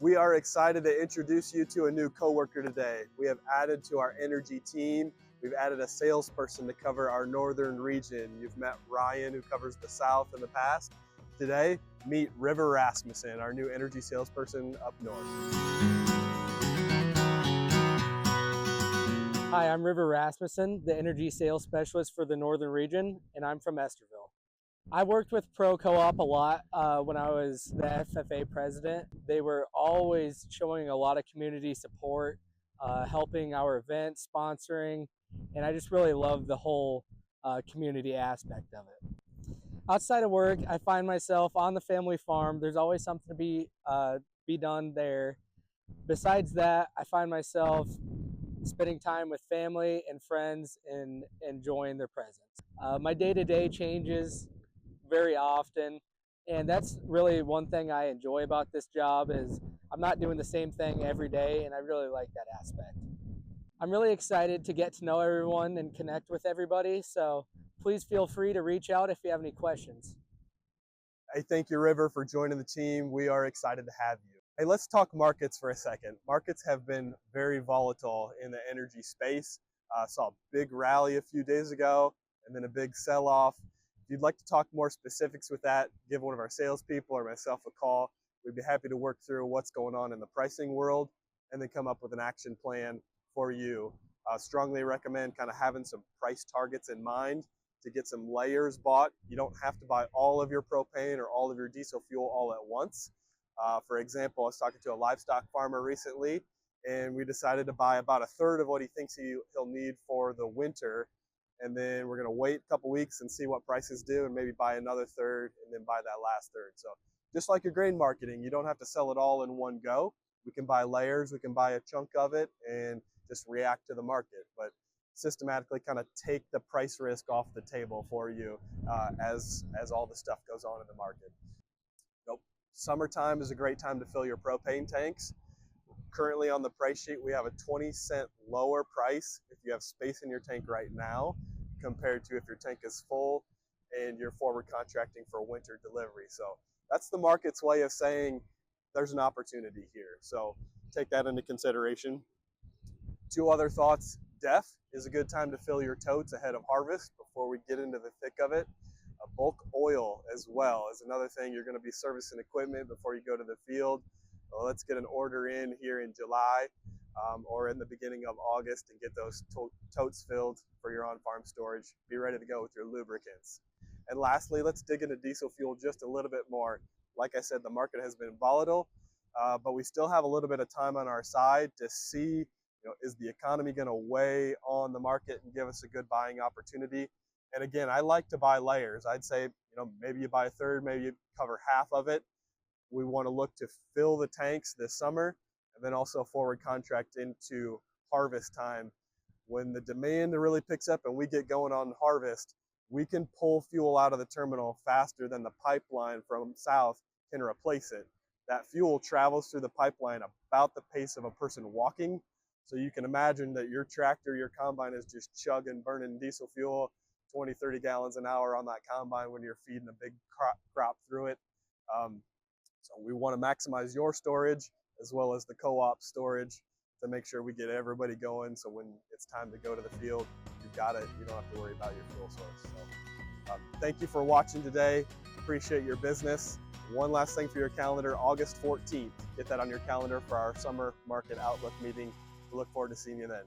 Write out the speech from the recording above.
We are excited to introduce you to a new coworker today. We have added to our energy team. We've added a salesperson to cover our northern region. You've met Ryan, who covers the south in the past. Today, meet River Rasmussen, our new energy salesperson up north. Hi, I'm River Rasmussen, the energy sales specialist for the northern region, and I'm from Esterville. I worked with Pro Co-op a lot when I was the FFA president. They were always showing a lot of community support, helping our events, sponsoring, and I just really love the whole community aspect of it. Outside of work, I find myself on the family farm. There's always something to be done there. Besides that, I find myself spending time with family and friends and enjoying their presence. My day-to-day changes very often, and that's really one thing I enjoy about this job is I'm not doing the same thing every day, and I really like that aspect. I'm really excited to get to know everyone and connect with everybody, so please feel free to reach out if you have any questions. Hey, thank you, River, for joining the team. We are excited to have you. Hey, let's talk markets for a second. Markets have been very volatile in the energy space. Saw a big rally a few days ago and then a big sell-off. If you'd like to talk more specifics with that, give one of our salespeople or myself a call. We'd be happy to work through what's going on in the pricing world and then come up with an action plan for you. Strongly recommend kind of having some price targets in mind to get some layers bought. You don't have to buy all of your propane or all of your diesel fuel all at once. For example, I was talking to a livestock farmer recently, and we decided to buy about a third of what he thinks he'll need for the winter. And then we're going to wait a couple weeks and see what prices do and maybe buy another third and then buy that last third. So just like your grain marketing, you don't have to sell it all in one go. We can buy layers, we can buy a chunk of it and just react to the market. But systematically kind of take the price risk off the table for you as all the stuff goes on in the market. Nope. Summertime is a great time to fill your propane tanks. Currently on the price sheet, we have a 20-cent lower price if you have space in your tank right now compared to if your tank is full and you're forward contracting for winter delivery. So that's the market's way of saying there's an opportunity here. So take that into consideration. Two other thoughts. DEF is a good time to fill your totes ahead of harvest before we get into the thick of it. Bulk oil as well is another thing. You're going to be servicing equipment before you go to the field. Well, let's get an order in here in July or in the beginning of August and get those totes filled for your on-farm storage. Be ready to go with your lubricants. And lastly, let's dig into diesel fuel just a little bit more. Like I said, the market has been volatile, but we still have a little bit of time on our side to see, is the economy going to weigh on the market and give us a good buying opportunity? And again, I like to buy layers. I'd say, maybe you buy a third, maybe you cover half of it. We want to look to fill the tanks this summer and then also forward contract into harvest time. When the demand really picks up and we get going on harvest, we can pull fuel out of the terminal faster than the pipeline from south can replace it. That fuel travels through the pipeline about the pace of a person walking. So you can imagine that your tractor, your combine is just chugging, burning diesel fuel, 20, 30 gallons an hour on that combine when you're feeding a big crop through it. So we want to maximize your storage as well as the co-op storage to make sure we get everybody going. So when it's time to go to the field, you've got it. You don't have to worry about your fuel source. So thank you for watching today. Appreciate your business. One last thing for your calendar, August 14th. Get that on your calendar for our summer market outlook meeting. We look forward to seeing you then.